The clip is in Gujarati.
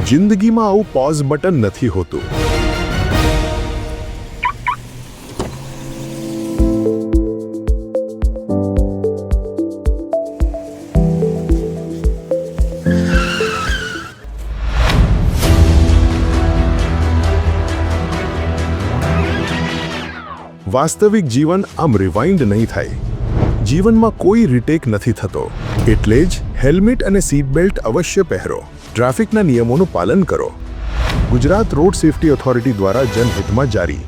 જિંદગીમાં આવું પોઝ બટન નથી હોતું. વાસ્તવિક જીવન આમ રિવાઇન્ડ નહીં થાય. જીવનમાં કોઈ રીટેક નથી થતો. એટલે જ હેલ્મેટ અને સીટ બેલ્ટ અવશ્ય પહેરો. ટ્રાફિકના નિયમોનું પાલન કરો. ગુજરાત રોડ સેફટી ઓથોરિટી દ્વારા જનહિતમાં જારી.